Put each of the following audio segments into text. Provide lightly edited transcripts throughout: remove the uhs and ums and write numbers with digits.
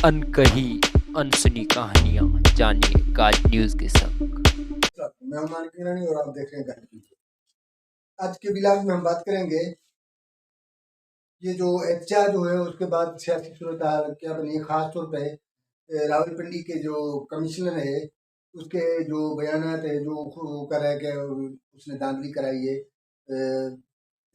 अनकही अनसुनी कहानियां जानिए काज न्यूज के संग। मैं हूं मानिक ईरानी और आप देख रहे हैं गाइड न्यूज। आज के ब्लॉग में हम बात करेंगे ये जो एचआर जो है उसके बाद सियासी सूरत हाल क्या बनी है। खास तौर पे रावलपिंडी के जो कमिश्नर है उसके जो बयानात है जो वो कर रहा है कि उसने धांधली कराई है।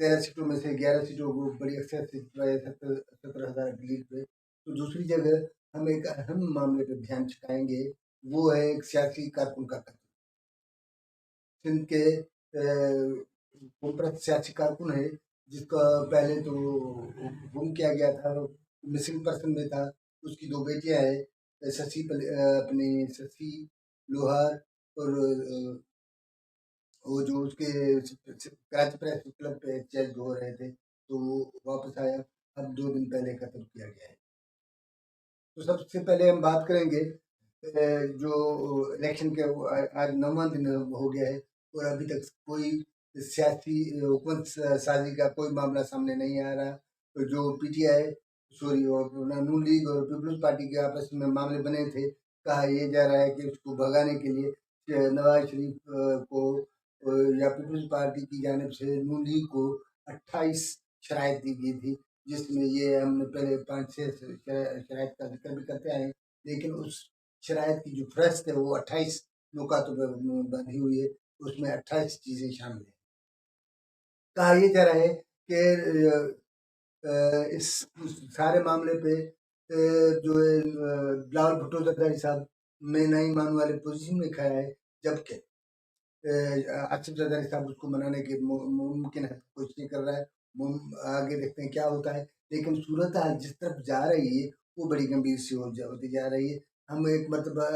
13 सीटों में से 11 सीटों को बड़ी अक्सर से 17,000 लीड पे। तो दूसरी जगह हम एक अहम मामले पर ध्यान छिकाएंगे, वो है एक सियासी कारकुन का कत्ल। सिंध के मुमप्रत सियासी कारकुन है जिसका पहले तो गुम किया गया था, मिसिंग पर्सन में था। उसकी दो बेटियां हैं, अपनी शशि लोहार और वो जो उसके कराची प्रेस क्लब पे चेक हो रहे थे तो वो वापस आया। अब 2 दिन पहले कत्ल किया गया है। तो सबसे पहले हम बात करेंगे जो इलेक्शन के आज 9वां दिन हो गया है और अभी तक कोई सियासी हुकूमत साजी का कोई मामला सामने नहीं आ रहा। तो जो पीटीआई सॉरी और नून लीग और पीपल्स पार्टी के आपस में मामले बने थे, कहा यह जा रहा है कि उसको भगाने के लिए नवाज शरीफ को या पीपल्स पार्टी की जानिब से नून लीग को 28 शराइत दी गई थी, जिसमें ये हमने पहले 5-6 शराइत का जिक्र भी करते आए, लेकिन उस शराइत की जो फहरिस्त है वो 28 नुकातों पर बंधी हुई है। उसमें 28 चीज़ें शामिल हैं। कहा यह जा रहा है कि इस सारे मामले पे जो है बिलावल भुट्टो जरदारी साहब में नहीं मानने वाले पोजीशन में खड़ा है, जबकि आसिफ जरदारी साहब उसको मनाने की मुमकिन है कोशिश नहीं कर रहा है। आगे देखते हैं क्या होता है, लेकिन सूरत हाल जिस तरफ जा रही है वो बड़ी गंभीर सी होती जा रही है। हम एक मरतबा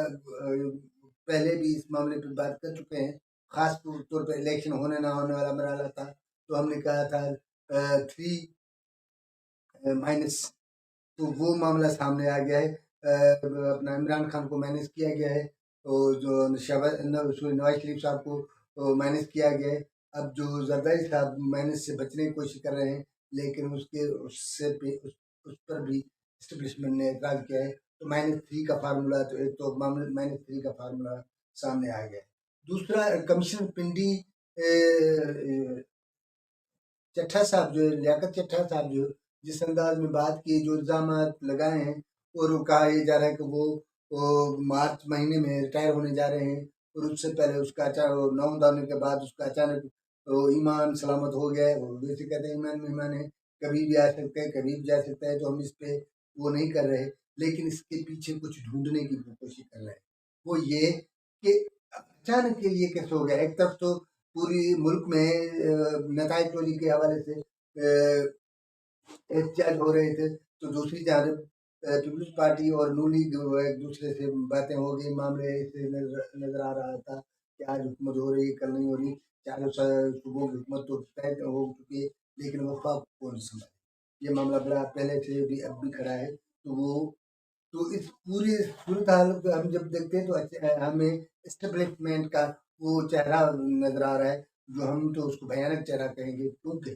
पहले भी इस मामले पर बात कर चुके हैं। खास तौर पर इलेक्शन होने ना होने वाला मरहला था तो हमने कहा था 3 - तो वो मामला सामने आ गया है। अपना इमरान खान को मैनेज किया गया है और जो नवाज शरीफ साहब को मैनेज किया गया है। अब जो जरदारी साहब मैनेज से बचने की कोशिश कर रहे हैं, लेकिन उस पर भी इस्टेब्लिशमेंट ने एतराज किया है। तो -3 का फार्मूला, तो एक तो मामले -3 का फार्मूला सामने आ गया है। दूसरा कमिश्नर पिंडी चट्टा साहब जो है, लियाकत चट्टा साहब जो जिस अंदाज में बात की, जो इल्ज़ाम लगाए हैं और कहा यह जा रहा है कि वो मार्च महीने में रिटायर होने जा रहे हैं और उससे पहले उसका अचानक 9 होने के बाद उसका अचानक ईमान सलामत हो गया है। वो वैसे कहते हैं ईमान मेहमान है, कभी भी आ सकते हैं, कभी भी जा सकता है। तो हम इस पे वो नहीं कर रहे, लेकिन इसके पीछे कुछ ढूंढने की कोशिश कर रहे हैं। वो ये कि अचानक ये कैसे हो गया। एक तरफ तो पूरी मुल्क में नतायज चोरी के हवाले से एहतजाज हो रहे थे, तो दूसरी जानब पीपल्स पार्टी और नून लीग एक दूसरे से बातें हो गई। मामले ऐसे नजर आ रहा था कि आज हुकूमत हो रही है, कल नहीं हो रही। चारों सूबों की हुकूमत तो तय हो चुकी है, लेकिन वफाक कौन संभाले, ये मामला बड़ा पहले से भी अब भी खड़ा है। तो इस पूरी सूरत हाल को हम जब देखते हैं तो हमें एस्टेब्लिशमेंट का वो चेहरा नजर आ रहा है, जो हम तो उसको भयानक चेहरा कहेंगे, क्योंकि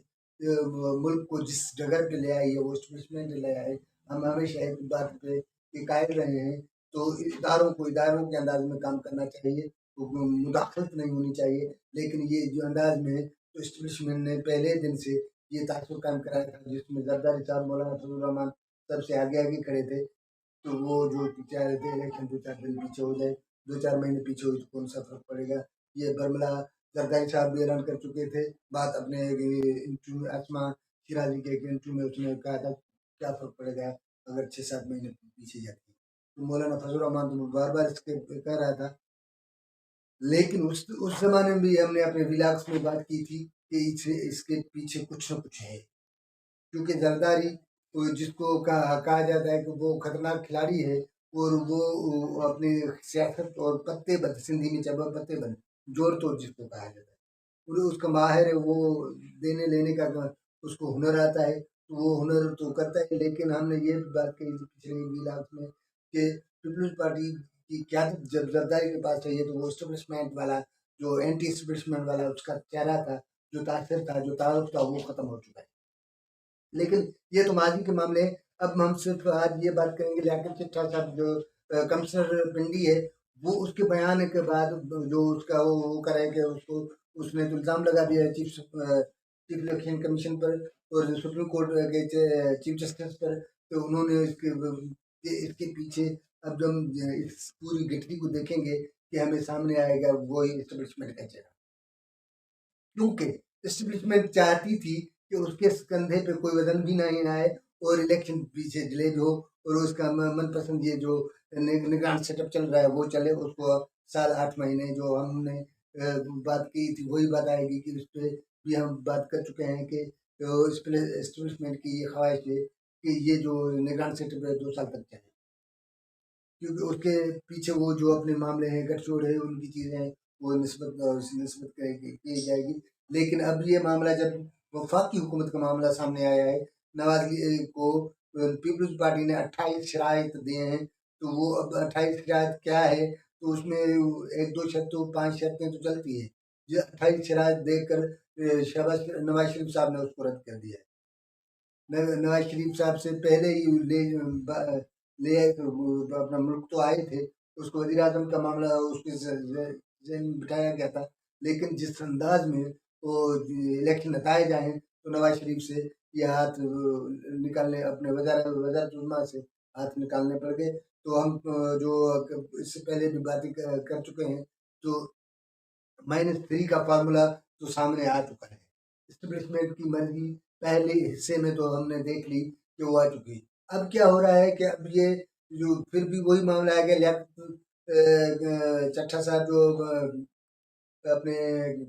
मुल्क को जिस डगर पे ले आई है वो एस्टेब्लिशमेंट ले आया है। हम हमेशा एक बात पे कि कायल रहे हैं, तो इदारों के अंदाज में काम करना चाहिए, तो मुदाखलत नहीं होनी चाहिए। लेकिन ये जो अंदाज में है, तो एस्टेब्लिशमेंट ने पहले दिन से ये तासुर कायम कराया था, जिसमें जरदारी साहब, मौलाना फजल रहमान सबसे आगे आगे खड़े थे। तो वो जो चाह रहे थे इलेक्शन 2-4 दिन पीछे हो जाए, 2-4 महीने पीछे हुई तो कौन सा फर्क पड़ेगा। ये बरमला जरदारी साहब भी ऐलान कर चुके थे। बात अपने इंटरव्यू में आसमा शिराजी के एक इंटरव्यू में उसने कहा था क्या फर्क पड़ेगा अगर 6-7 महीने पीछे जाती। तो मौलाना फजल रहमान तो बार बार इसके कह रहा था, लेकिन उस जमाने में भी हमने अपने विलाग्स में बात की थी कि इसके पीछे कुछ न कुछ है। क्योंकि जरदारी तो जिसको कहा जाता है कि वो खतरनाक खिलाड़ी है और वो अपनी सियासत और पत्तेबंद, सिंधी में चबा पत्तेबंद, जोर तोड़ जिसको कहा जाता है, और उसका माहिर है। वो देने लेने का उसको हुनर आता है, तो वो हुनर तो करता है। लेकिन हमने ये भी बात कही थी पिछले इलाक में कि पीपल्स पार्टी की क्यादत जब जरदारी के पास चाहिए तो वो एस्टेब्लिशमेंट वाला, जो एंटी एस्टेब्लिशमेंट वाला उसका चेहरा था, जो तासर था, जो तारुफ था, वो खत्म हो चुका है। लेकिन ये तो माजी के मामले हैं। अब हम सिर्फ आज ये बात करेंगे लियाकत चिट्ठा साहब जो कमिश्नर पिंडी है, वो उसके बयान के बाद जो उसका वो करा है कि उसको उसने तो इल्ज़ाम लगा दिया है चीफ इलेक्शन कमीशन पर और सुप्रीम कोर्ट के चीफ जस्टिस पर। तो उन्होंने इसके पीछे अब जब हम इस पूरी घटना को देखेंगे कि हमें सामने आएगा वो एस्टेब्लिशमेंट का चेहरा, क्योंकि एस्टेब्लिशमेंट चाहती थी कि उसके कंधे पे कोई वजन भी नहीं आए और इलेक्शन पीछे डिले भी हो और उसका मनपसंद ये जो निगरान सेटअप चल रहा है वो चले। उसको साल 8 महीने जो हमने बात की थी वही बात आएगी कि उस पर भी हम बात कर चुके हैं कि एस्टेब्लिशमेंट की ये ख्वाहिश है कि ये जो निगरान सेटअप है 2 साल तक चले, क्योंकि उसके पीछे वो जो अपने मामले हैं गठजोड़ है उनकी चीज़ें हैं वो निस्बत की जाएगी। लेकिन अब ये मामला जब वफाकी हुकूमत का मामला सामने आया है, नवाज को पीपल्स पार्टी ने 28 शराइत दिए हैं। तो वो अब 28 शराइत क्या है, तो उसमें 1-2 शर्तों 5 शर्तें तो चलती है। जो 28 शराइत देकर शहबाज नवाज शरीफ साहब ने उसको रद्द कर दिया है। नवाज शरीफ साहब से पहले ही ले अपना मुल्क तो आए थे, उसको वज़ीर आज़म का मामला उसके ज़हन में बिठाया गया था। लेकिन जिस अंदाज़ में वो इलेक्शन नताइज आए हैं, तो नवाज शरीफ से ये हाथ निकालने अपने वज़ारत-उज़्मा से हाथ निकालने पड़ गए। तो हम इससे पहले भी बातें कर चुके हैं, तो -3 का फ़ॉर्मूला तो सामने आ चुका है। एस्टेब्लिशमेंट की मर्ज़ी पहले हिस्से में तो हमने देख ली कि वो आ चुकी। अब क्या हो रहा है कि अब ये जो फिर भी वही मामला आ गया लियाकत चट्टा साहब जो अपने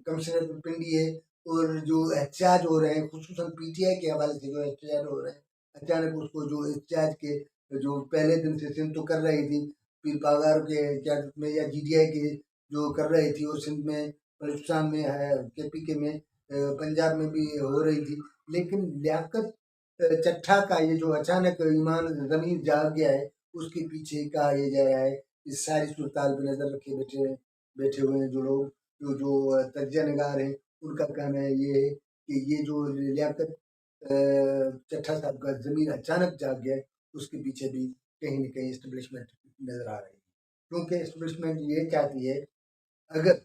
कमिश्नर पिंडी है और जो एहतजाज हो रहे हैं खुसूसन पीटीआई के हवाले से जो एहतजाज हो रहे हैं, अचानक उसको जो एहतजाज के जो पहले दिन से सिंध तो कर रही थी, पीर पागार के क़यादत में या जीडीआई के जो कर रही थी और सिंध में बलूचिस्तान में है केपीके में पंजाब में भी हो रही थी। लेकिन लियाकत चट्टा का ये जो अचानक ईमान ज़मीन जाग गया है, उसके पीछे कहा ये जा रहा है इस सारी सूरत-हाल पे नज़र रखे बैठे बैठे हुए हैं जो लोग जो तज्ज़िया निगार हैं, उनका कहना है ये है कि ये जो लियाकत चट्टा साहब का ज़मीर अचानक जाग गया है, उसके पीछे भी कहीं न कहीं एस्टेब्लिशमेंट नज़र आ रही है। क्योंकि एस्टेब्लिशमेंट ये चाहती है, अगर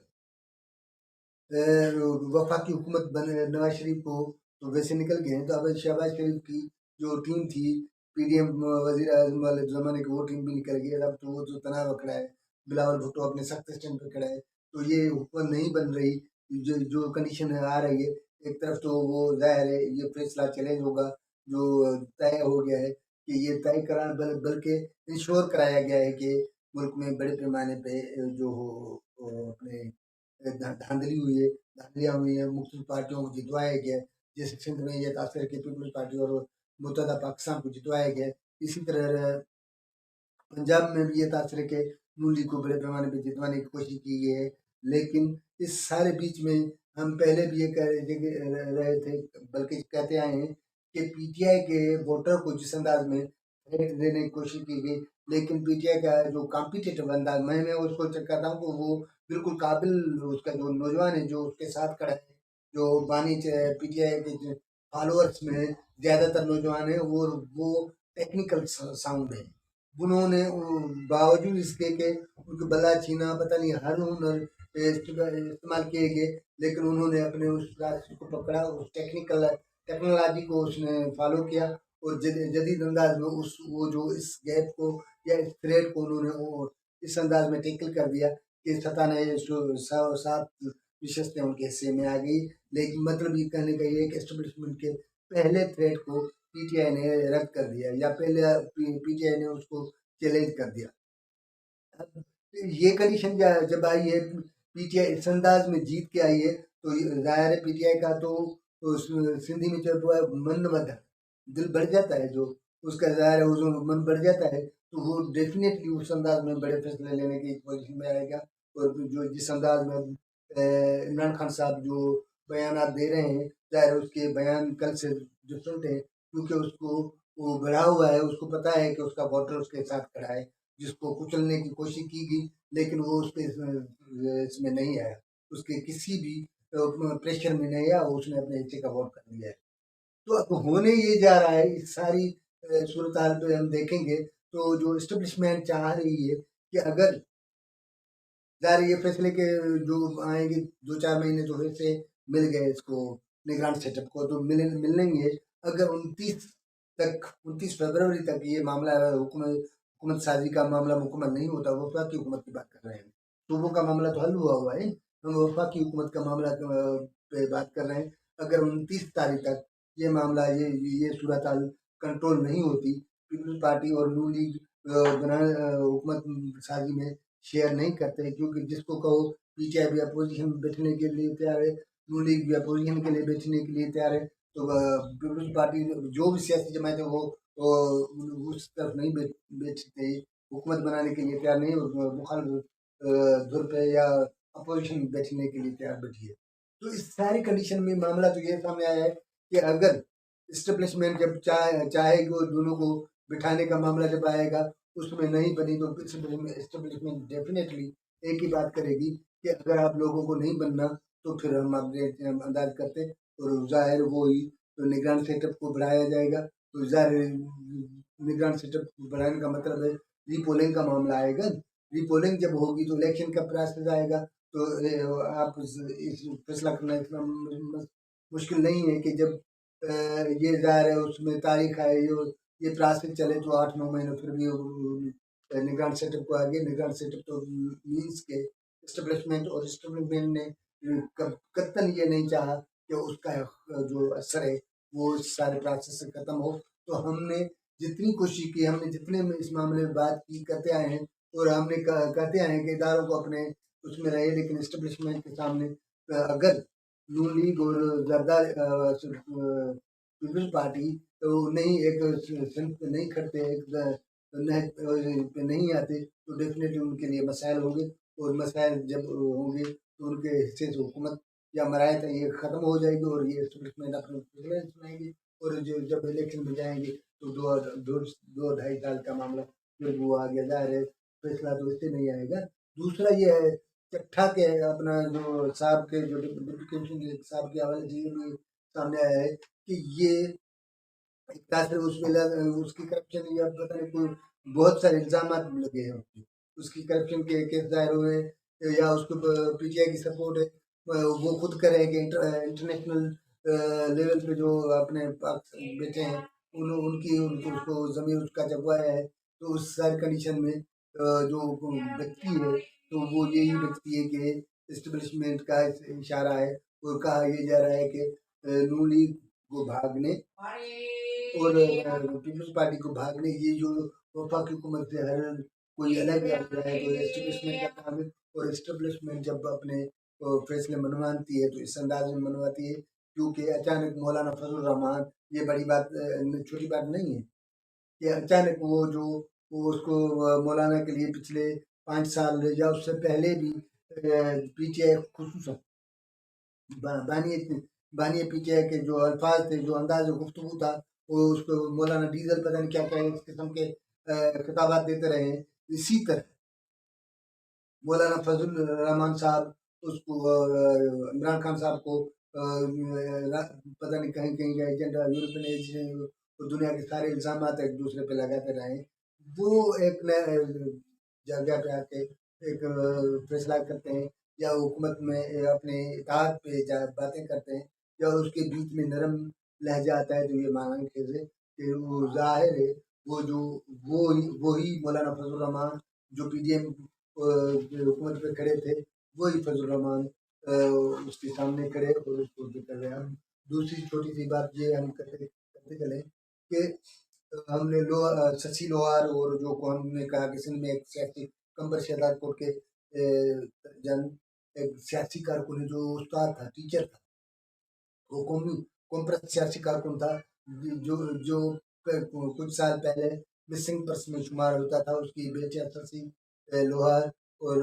वफाकी हुकूमत नवाज शरीफ को तो वैसे निकल गए हैं, तो अब शहबाज शरीफ की जो टीम थी पीडीएम वजीर आजम वाले ज़माने की वो टीम भी निकल गई। अब तो वो जो तनाव खड़ा है, बिलावल भुट्टो अपने सख्त स्टैंड पे खड़ा है, तो ये हुकूमत नहीं बन रही। जो कंडीशन आ रही है, एक तरफ तो वो ज़ाहिर है ये फैसला चैलेंज होगा जो तय हो गया है कि ये तय करा बल्कि इंश्योर कराया गया है कि मुल्क में बड़े पैमाने पे जो हो अपने धांधली हुई है, धांधलियाँ हुई हैं, मुख्तलिफ पार्टियों को जितवाया गया है। जैसे सिंध में ये तासर की पीपल्स पार्टी और मुत्तहदा पाकिस्तान को जितवाया गया है। इसी तरह पंजाब में भी ये तासर है कि नून लीग को बड़े पैमाने पे जितवाने की कोशिश की गई है। लेकिन इस सारे बीच में हम पहले भी ये कह रहे थे, बल्कि कहते आए हैं कि पीटीआई के वोटर को जिस अंदाज में वोट देने की कोशिश की गई, लेकिन पीटीआई का जो कॉम्पिटिटिव अंदाज मैं उसको चेक करता हूँ कि वो बिल्कुल काबिल उसका जो नौजवान है जो उसके साथ खड़ा है, जो बानी पीटीआई के फॉलोअर्स में ज़्यादातर नौजवान है और वो टेक्निकल साउंड है। उन्होंने बावजूद इसके कि उनके बल्ला छीना पता नहीं हर हुनर इस्तेमाल किए गए, लेकिन उन्होंने अपने उस रास्ते को पकड़ा, उस टेक्नोलॉजी को उसने फॉलो किया और जदीद अंदाज में उस वो जो इस गैप को या इस थ्रेड को उन्होंने इस अंदाज में टैकल कर दिया कि 7 नशस्तें उनके हिस्से में आ गई। लेकिन मतलब ये कहने का ये है कि एस्टेब्लिशमेंट के पहले थ्रेड को पीटीआई ने रद्द कर दिया या पहले पीटीआई ने उसको चैलेंज कर दिया। अब ये कंडीशन जब आई है, पीटीआई इस अंदाज में जीत के आई है, तो जाहिर है पीटीआई का तो सिंधी में जब मन बंधा दिल बढ़ जाता है, जो उसका ज़ाहिर है वो मन बढ़ जाता है, तो वो डेफिनेटली उस अंदाज में बड़े फैसले लेने की पोजीशन में आएगा। और जो जिस अंदाज में इमरान खान साहब जो बयानात दे रहे हैं, ज़ाहिर है उसके बयान कल से डिफरेंट है, क्योंकि उसको वो बढ़ा हुआ है, उसको पता है कि उसका वोटर उसके साथ खड़ा है, जिसको कुचलने की कोशिश की गई, लेकिन वो उसके इसमें नहीं आया, उसके किसी भी प्रेशर में नहीं आया, उसने अपने हिस्से का वोट कर लिया है। तो अब होने ये जा रहा है इस सारी सूरत हाल पे हम देखेंगे तो जो इस्टेब्लिशमेंट चाह रही है कि अगर ज़ाहिर ये फैसले के जो आएंगे 2-4 महीने तो फिर से मिल गए इसको निगरान सेटअप को तो मिलेंगे। अगर 29 फरवरी तक ये मामला हुकूमत साजी का मामला मुकम्मल नहीं होता, वफाकी हुकूमत की बात कर रहे हैं, सूबों का मामला तो हल हुआ हुआ है, हम वफाकी हुकूमत का मामला पे बात कर रहे हैं। अगर 29 तारीख तक ये मामला ये सूरत हाल कंट्रोल नहीं होती, पीपल्स पार्टी और नून लीग हुकूमत साजी में शेयर नहीं करते, क्योंकि जिसको कहो पीटीआई भी अपोजिशन में बैठने के लिए तैयार है, नून लीग भी अपोजिशन के लिए बैठने के लिए तैयार है। तो पीपल्स पार्टी जो भी सियासी जमात है वो उस तरफ नहीं बैठते, हुकूमत बनाने के लिए तैयार नहीं, और मुखालिफ धुर पे या अपोजिशन में बैठने के लिए तैयार बैठी है। तो इस सारी कंडीशन में मामला तो ये सामने आया है कि अगर इस्टेब्लिशमेंट जब चाहेगी वो दोनों को बिठाने का मामला जब आएगा, उसमें नहीं बनी तो एस्टेब्लिशमेंट डेफिनेटली एक ही बात करेगी कि अगर आप लोगों को नहीं बनना तो फिर हम अपने अंदाज करते, और ज़ाहिर वो ही तो निगरान सेटअप को बढ़ाया जाएगा। तो ज़ाहिर निगरान सेटअप बढ़ाने का मतलब है रीपोलिंग का मामला आएगा। रीपोलिंग जब होगी तो इलेक्शन का प्रोसेस आएगा। तो आप इस फैसला करना इतना मुश्किल नहीं है कि जब ये ज़ाहिर है उसमें तारीख आए, ये प्रोसेस चले तो 8-9 महीने फिर भी निगरान सेटअप को आगे निगरान सेटअप तो मीन्स के एस्टेब्लिशमेंट, और एस्टेब्लिशमेंट ने कतई ये नहीं चाहा कि उसका जो असर है वो इस सारे प्रोसेस से खत्म हो। तो हमने जितनी कोशिश की, हमने जितने में इस मामले में बात की करते आए हैं, और हमने कहते आए हैं कि इदारों को अपने उसमें रहे, लेकिन एस्टेब्लिशमेंट के सामने अगर नून लीग और जरदार पीपल्स पार्टी तो नहीं एक संघ पे नहीं खड़ते, एक नहज पे नहीं आते, तो डेफिनेटली उनके लिए मसाइल होंगे, और मसाइल जब होंगे तो उनके हिस्से से हुकूमत या मरायत ये ख़त्म हो जाएगी, और ये एस्टेब्लिशमेंट अपने फैसले सुनाएंगे, और जो जब इलेक्शन में जाएंगे तो 2-2.5 साल का मामला फिर वो आ गया, ज़ाहिर है फैसला तो इससे नहीं आएगा। दूसरा ये है चट्ठा के अपना जो साहब के जो डिप्टी कमिश्नर साहब के हवाले से ये भी सामने आया है कि ये एक तरह से उसकी करप्शन या पता नहीं कोई बहुत सारे इल्ज़ाम लगे हैं उसपे। उसकी करप्शन के केस दायर हुए हैं, या उसको पीटीआई की सपोर्ट है, वो खुद कह रहे हैं कि इंटरनेशनल लेवल पे जो अपने बैठे हैं उनकी उसको ज़मीर उसका जगवाया है। तो उस सारी कंडीशन में जो व्यक्ति है तो वो यही व्यक्ति है कि एस्टेब्लिशमेंट का इशारा है, और कहा ये जा रहा है कि नून लीग को भागने और पीपल्स पार्टी को भागने, ये जो वफाकी हुकूमत से हर कोई अलग लग रहा है, तो एस्टेब्लिशमेंट का काम है, और एस्टेब्लिशमेंट जब अपने फैसले मनवाती है तो इस अंदाज में मनवाती है, क्योंकि अचानक मौलाना फजल रहमान, ये बड़ी बात छोटी बात नहीं है कि अचानक वो उसको मौलाना के लिए पिछले 5 साल या उससे पहले भी पीटीआई खुसूसन बानिए बानिए पीटीआई के जो अल्फाज थे, जो अंदाज गुफ्तगू था, वो उसको मौलाना डीजल पता नहीं क्या क्या इस किस्म के खिताबात देते रहे हैं। इसी तरह मौलाना फजल रहमान साहब उसको इमरान खान साहब को पता नहीं कहीं कहीं का एजेंट, यूरोपियन एजेंट, और दुनिया के सारे इल्ज़ाम एक दूसरे पे लगाते रहे। वो एक जगह पे आके एक फैसला करते हैं, या हुकूमत में अपने इत्तेहाद पे बातें करते हैं, या उसके बीच में नरम लहजा आता है, तो ये मांग कि वो ज़ाहिर है वो ही मौलाना फजल रहमान जो पीडीएम हुकूमत पे खड़े थे, वही फजल रहमान उसके सामने खड़े और उसको कर रहे हैं। हम दूसरी छोटी सी बात ये हम करते करते चले कि हमने शशि लोहार, और जो को हमने कहा कि सिंध में एक सियासी कंबर शहजाद कोट के जन एक सियासी कारकुन है, जो उस्ताद था, टीचर था, वो कॉम्प्रेस सियासी कारकुन था, जो जो कुछ साल पहले मिसिंग पर्सन में शुमार होता था। उसकी बेटियां शशि लोहार और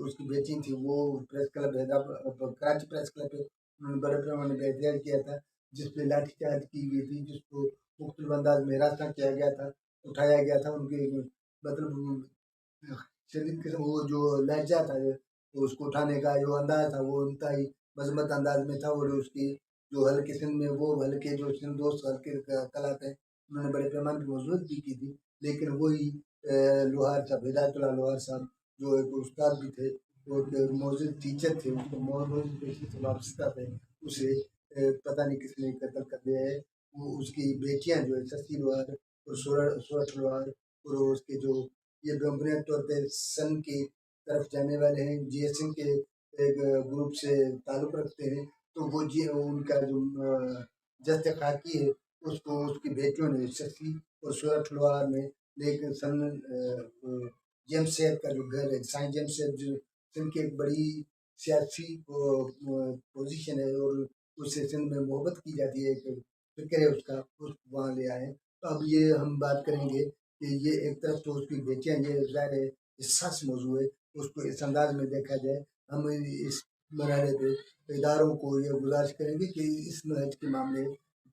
उसकी बेटी थी, वो press club Hyderabad Karachi press club पे उन्होंने बड़े पैमाने पर एहतजाज किया था, जिसपे लाठीचार्ज की गई थी, जिसको मुख्तलिफ अंदाज में हिरासत किया गया था, उठाया गया था। उनके मतलब शदीद किस्म वो जो लहजा था उसको उठाने का जो अंदाज था वो इंतहाई मजम्मत अंदाज में था, और उसकी जो हल्के सिंध में वो हल्के जो सिंध दोस्त हल्के कहलाते हैं, उन्होंने बड़े पैमाने पर मजबूत भी की थी, लेकिन वही लोहार साहब, हिदायतुल्लाह लोहार साहब, जो एक उस्ताद भी थे, वो एक मौजूद टीचर थे, उसको मौजूद पेशे से वाबस्ता थे, उसे पता नहीं किसने कत्ल कर दिया है। वो उसकी बेटियां जो है शशि लोहार और सूरज लोहार, और उसके जो ये बुनियादी तौर पे सन की तरफ जाने वाले हैं, जीएसएम के एक ग्रुप से ताल्लुक़ रखते हैं, तो वो जी उनका जो जस्ते खाकी है, उसको उसकी बेटियों ने शशि और सूरज लोहार ने लेकर सन जेम्स का जो घर है, साइंस जेम्स जो सिंध की एक बड़ी सियासी पोजीशन है, और उससे सिंध में मोहब्बत की जाती है, एक फिक्र है उसका, उस वहाँ ले आए। तो अब ये हम बात करेंगे कि ये एक तरफ तो उसकी बेटियां, ये ज़ाहिर है हिस्सास मौजू है, उसको इस अंदाज में देखा जाए। हम इस मरहले पे इदारों को ये गुजारिश करेंगे कि इस नहज के मामले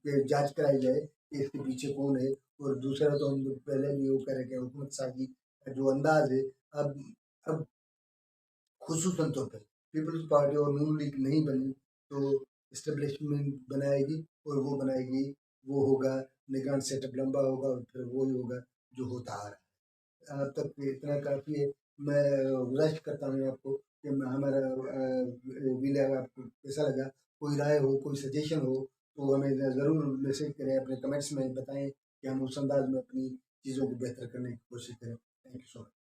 पे जांच कराई जाए कि इसके पीछे कौन है। और दूसरा तो हम पहले भी वो करें कि हुकूमत साजी का जो अंदाज है, अब खुसूसन तौर पर पीपल्स पार्टी और नून लीग नहीं बनी तो इस्टेब्लिशमेंट बनाएगी, और वो बनाएगी, वो होगा निगरान सेटअप लंबा होगा, और फिर वही होगा जो होता आ रहा है। अब तक इतना काफ़ी है। मैं गुजारिश करता हूँ आपको कि हमारा वीडियो आपको कैसा लगा, कोई राय हो, कोई सजेशन हो, तो हमें ज़रूर मैसेज करें, अपने कमेंट्स में बताएं कि हम उस अंदाज में अपनी चीज़ों को बेहतर करने की कोशिश करें। Thank you so much.